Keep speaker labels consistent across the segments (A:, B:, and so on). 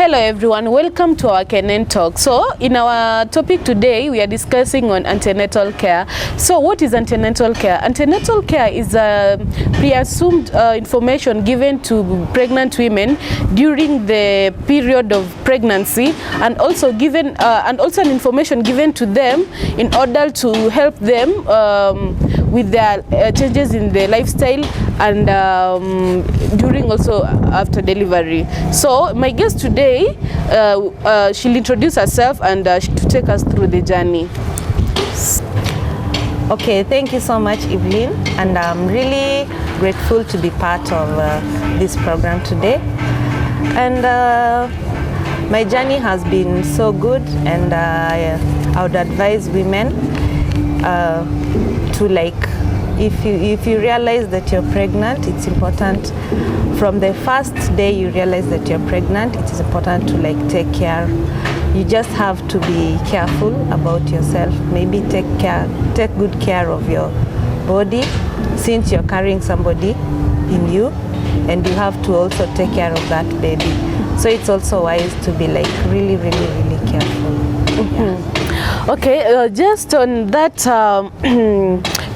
A: Hello everyone, welcome to our Kenen Talk. So in our topic today, we are discussing on antenatal care. So what is antenatal care? Antenatal care is pre-assumed information given to pregnant women during the period of pregnancy, and also given an information given to them in order to help them with their changes in their lifestyle and during also after delivery. So my guest today, she'll introduce herself and to take us through the journey.
B: Okay, thank you so much, Evelyn, and I'm really grateful to be part of this program today. And my journey has been so good, and I would advise women to if you realize that you're pregnant, it's important from the first day you realize that you're pregnant, it is important to take care. You just have to be careful about yourself. Maybe take good care of your body, since you're carrying somebody in you, and you have to also take care of that baby. So it's also wise to be really, really, really careful.
A: Mm-hmm. Okay, just on that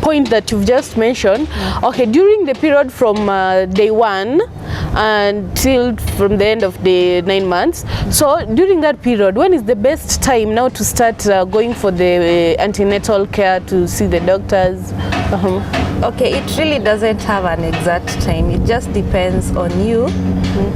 A: point that you've just mentioned, okay, during the period from day 1 until from the end of the 9 months, so during that period, when is the best time now to start going for the antenatal care to see the doctors?
B: Okay, it really doesn't have an exact time. It just depends on you.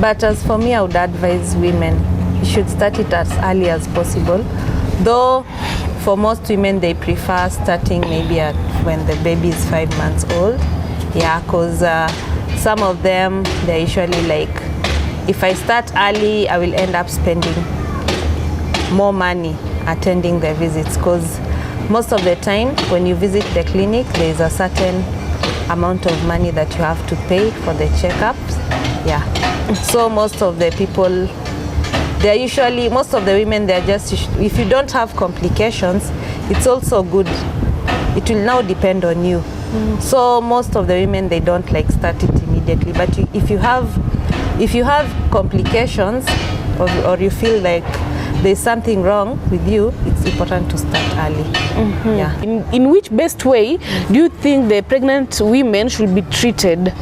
B: But as for me, I would advise women, you should start it as early as possible. Though for most women, they prefer starting maybe when the baby is 5 months old. Yeah, because some of them, they're usually if I start early, I will end up spending more money attending the visits, because most of the time when you visit the clinic, there is a certain amount of money that you have to pay for the checkups. Yeah, so most of the people, most of the women, they're just, if you don't have complications, it's also good. It will now depend on you. So most of the women, they don't start it immediately. But if you have complications, or you feel like there's something wrong with you, it's important to start early. Yeah.
A: In which best way do you think the pregnant women should be treated?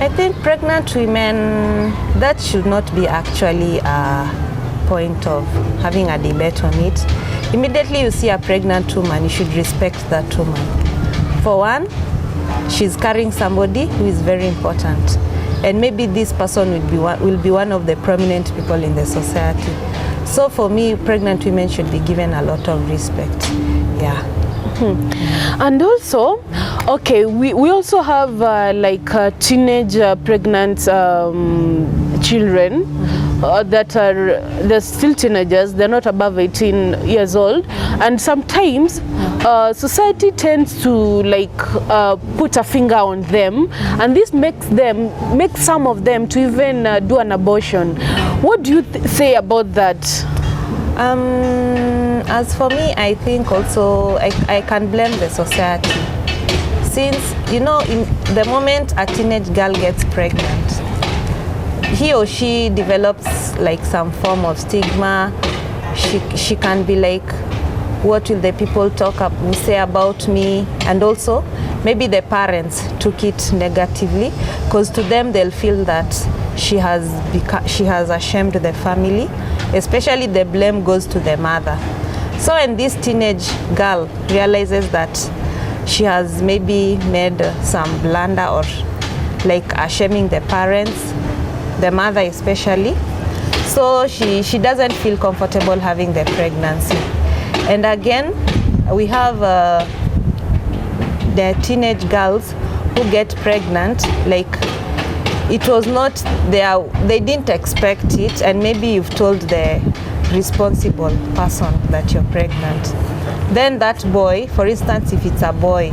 B: I think pregnant women, that should not be actually a point of having a debate on it. Immediately you see a pregnant woman, you should respect that woman. For one, she's carrying somebody who is very important, and maybe this person will be one of the prominent people in the society. So for me, pregnant women should be given a lot of respect. Yeah.
A: And also, okay, we also have teenage pregnant children they're still teenagers, they're not above 18 years old, and sometimes society tends to put a finger on them, and this makes some of them to even do an abortion. What do you say about that?
B: As for me, I think also I can blame the society, since in the moment a teenage girl gets pregnant, he or she develops some form of stigma. She can be what will the people say about me? And also maybe the parents took it negatively, because to them they'll feel that she has ashamed the family. Especially the blame goes to the mother. So when this teenage girl realizes that she has maybe made some blunder, or shaming the parents, the mother especially, so she doesn't feel comfortable having the pregnancy. And again, we have the teenage girls who get pregnant, it was not they didn't expect it, and maybe you've told the responsible person that you're pregnant. Then that boy, for instance, if it's a boy,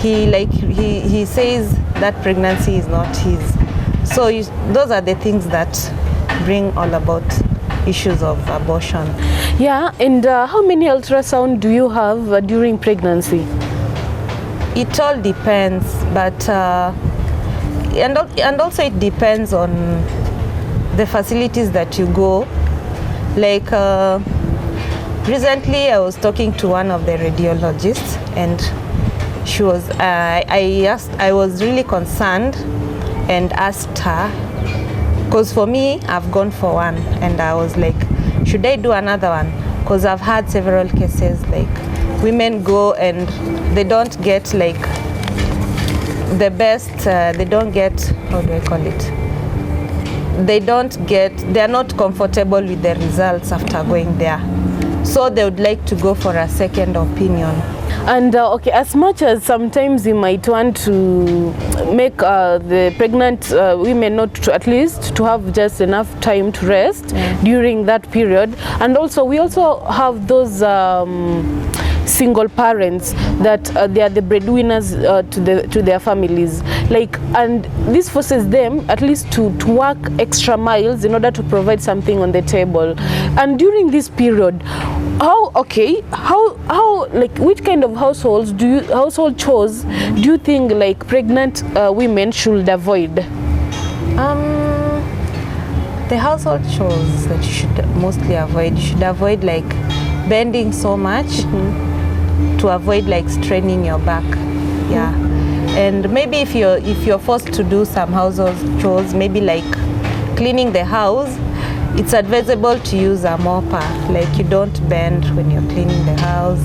B: he says that pregnancy is not his. So those are the things that bring all about issues of abortion.
A: Yeah, and how many ultrasound do you have during pregnancy?
B: It all depends, but and also it depends on the facilities that you go. Like recently I was talking to one of the radiologists, and she was I was really concerned and asked her, because for me I've gone for one, and I was like, should I do another one? Because I've had several cases like women go and they don't get like the best, they don't get, how do I call it? They're not comfortable with the results after going there. So they would like to go for a second opinion.
A: And okay, as much as sometimes you might want to make the pregnant women not to, at least to have just enough time to rest during that period, and also we also have those single parents that they are the breadwinners to their families, like, and this forces them at least to work extra miles in order to provide something on the table. And during this period, how like which kind of household chores do you think like pregnant women should avoid?
B: The household chores that you should mostly avoid, you should avoid like bending so much, to avoid like straining your back. And maybe if you're forced to do some household chores, maybe like cleaning the house, it's advisable to use a mopper, like you don't bend when you're cleaning the house.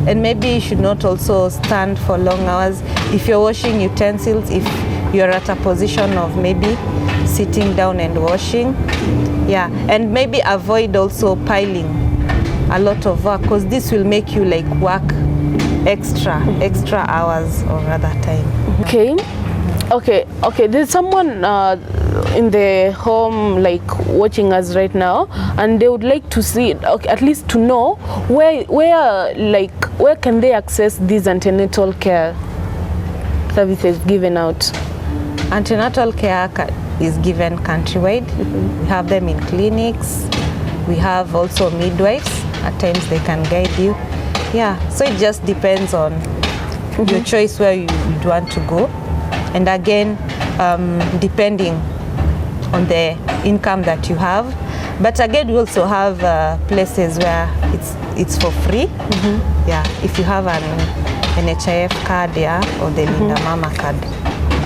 B: And maybe you should not also stand for long hours if you're washing utensils, if you're at a position of maybe sitting down and washing. And maybe avoid also piling a lot of work, because this will make you like work extra hours or other time. Okay, there's someone in the home like watching us right now, and they would like to see, okay, at least to know where can they access these antenatal care services given out. Antenatal care is given countrywide. We have them in clinics. We have also midwives. At times they can guide you. So it just depends on your choice where you would want to go, and again depending on the income that you have. But again, we also have places where it's for free. If you have an NHIF card or the Linda Mama card.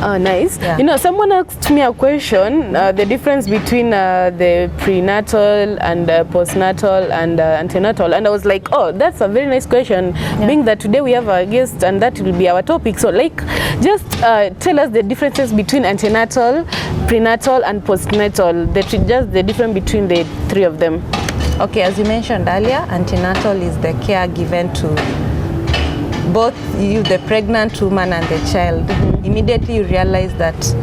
A: Oh, nice. You know, someone asked me a question, the difference between the prenatal and postnatal and antenatal, and I was like, oh, that's a very nice question, being that today we have a guest and that will be our topic. So like, just tell us the differences between antenatal, prenatal and postnatal, just the difference between the three of them.
B: Okay, as you mentioned earlier, antenatal is the care given to both you, the pregnant woman, and the child. Immediately you realize that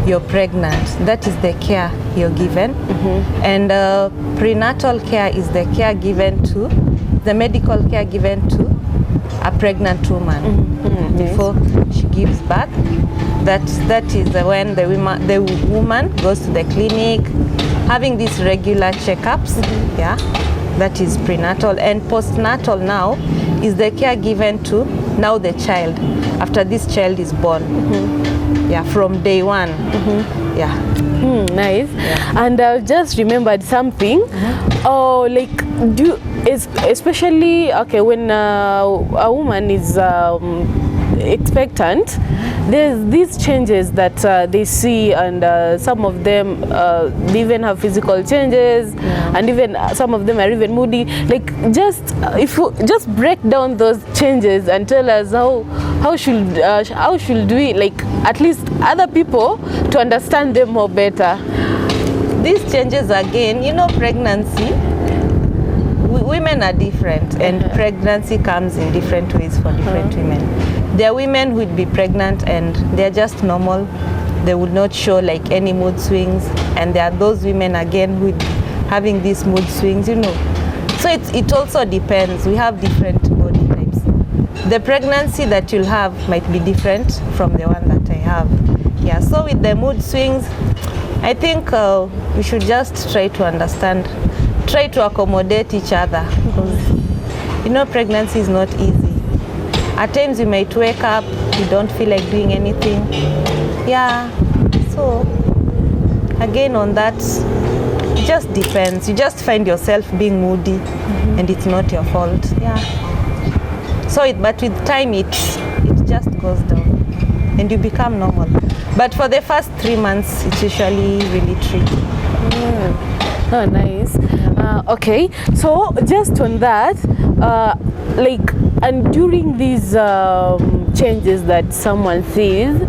B: you're pregnant. That is the care you're given. And prenatal care is the care given to, the medical care given to a pregnant woman before she gives birth. That is when the woman goes to the clinic, having these regular checkups. That is prenatal. And postnatal now is the care given to now the child, after this child is born. From day one.
A: Nice. And I just remembered something. Oh, like especially when a woman is expectant, there's these changes that they see, and some of them they even have physical changes, and even some of them are even moody. Like, if you just break down those changes and tell us how should we, like, at least other people to understand them more better.
B: These changes, again, you know, pregnancy, women are different, and pregnancy comes in different ways for different women. There are women who would be pregnant and they're just normal. They would not show like any mood swings, and there are those women again who would be having these mood swings, you know. So it also depends. We have different body types. The pregnancy that you'll have might be different from the one that I have. So with the mood swings, I think we should just try to understand, try to accommodate each other, because you know, pregnancy is not easy. At times you might wake up, you don't feel like doing anything. So again, on that, It just depends. You just find yourself being moody, and it's not your fault. Yeah. So, but with time, it just goes down, and you become normal. But for the first 3 months, it's usually really tricky.
A: Oh, nice. Okay, so just on that, and during these changes that someone sees,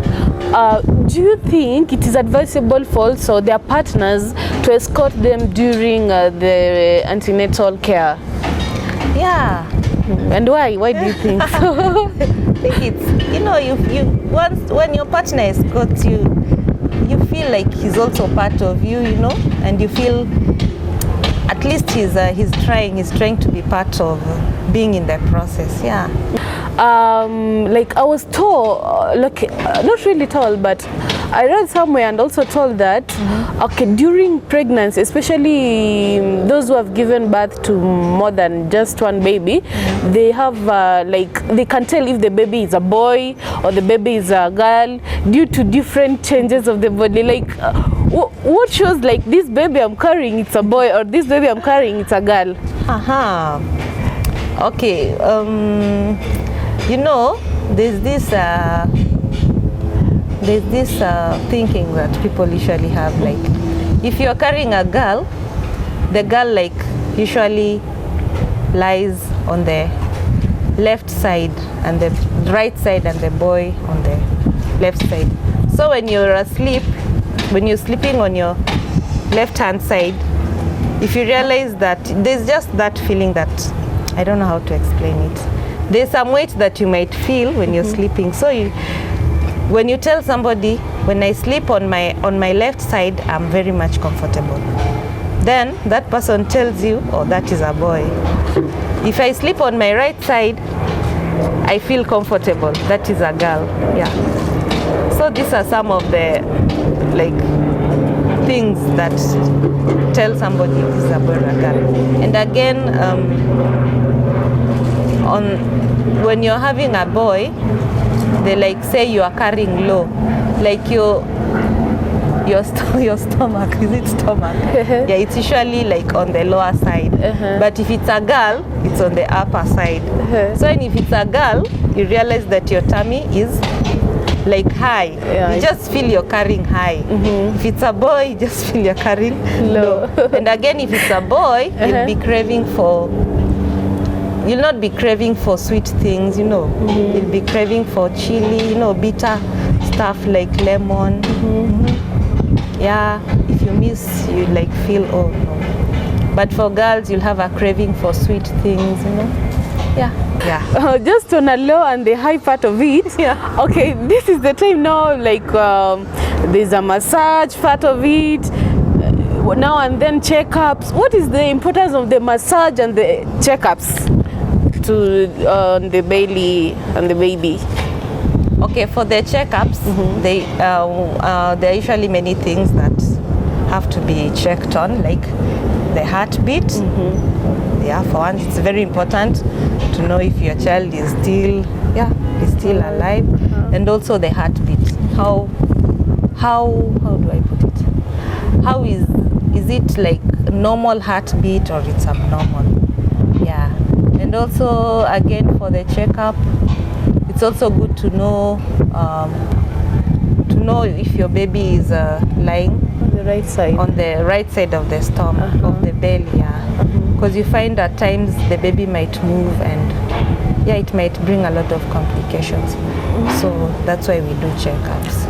A: do you think it is advisable for also their partners to escort them during the antenatal care?
B: Yeah.
A: And why? Why do you think so?
B: I think it's, you once when your partner escorts you, you feel like he's also part of you, and you feel at least he's trying to be part of being in the process. Yeah.
A: I was told, not really told, but I read somewhere and also told that during pregnancy, especially those who have given birth to more than just one baby, they have they can tell if the baby is a boy or the baby is a girl due to different changes of the body. What shows this baby I'm carrying it's a boy, or this baby I'm carrying it's a girl?
B: Okay. There's this thinking that people usually have, if you're carrying a girl, the girl usually lies on the left side and the right side, and the boy on the left side. So when you're asleep, when you're sleeping on your left hand side, if you realize that there's just that feeling that, I don't know how to explain it, there's some weight that you might feel when you're sleeping. So when you tell somebody, when I sleep on my left side, I'm very much comfortable, then that person tells you, oh, that is a boy. If I sleep on my right side, I feel comfortable, that is a girl. Yeah. So these are some of the things that tell somebody this is a boy or a girl. And again, when you're having a boy, they say you are carrying low, your stomach, is it stomach? Yeah, it's usually on the lower side. But if it's a girl, it's on the upper side. So if it's a girl, you realize that your tummy is high. Yeah, you just feel you're carrying high. If it's a boy, you just feel you're carrying low. And again, if it's a boy, you'll not be craving for sweet things, You'll be craving for chili, bitter stuff like lemon. Yeah, if you miss, you feel, oh no. But for girls, you'll have a craving for sweet things, Yeah. Yeah.
A: Just on a low and the high part of it.
B: Yeah.
A: Okay, this is the time now, there's a massage part of it. Now and then checkups. What is the importance of the massage and the checkups to the belly and the baby?
B: Okay, for the checkups, there are usually many things that have to be checked on, like the heartbeat. Yeah, for one, it's very important to know if your child is still alive, and also the heartbeat. How do I put it? How is it normal heartbeat or it's abnormal? Yeah, and also again for the checkup, it's also good to know if your baby is lying
A: on the
B: right side of the stomach, of the belly. Yeah. Because you find at times the baby might move, and it might bring a lot of complications. So that's why we do checkups.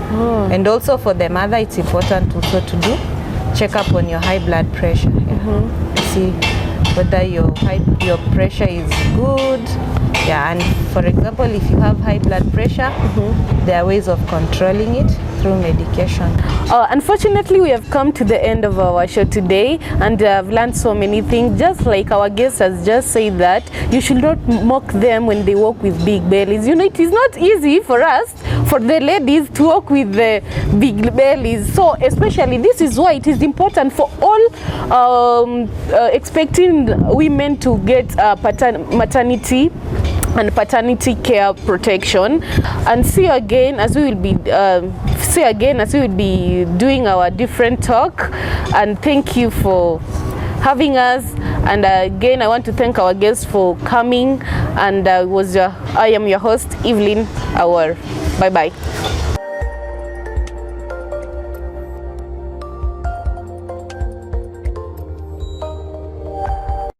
B: And also for the mother, it's important also to do checkup on your high blood pressure. See whether your pressure is good. Yeah, and for example, if you have high blood pressure, there are ways of controlling it through medication.
A: Unfortunately, we have come to the end of our show today, and I've learned so many things. Just like our guest has just said that you should not mock them when they walk with big bellies. It is not easy for us, for the ladies, to walk with the big bellies. So especially this is why it is important for all expecting women to get maternity and paternity care protection. And see you again, as we will be see you again as we will be doing our different talk. And thank you for having us. And again, I want to thank our guests for coming. And I am your host, Evelyn Awar. Bye bye.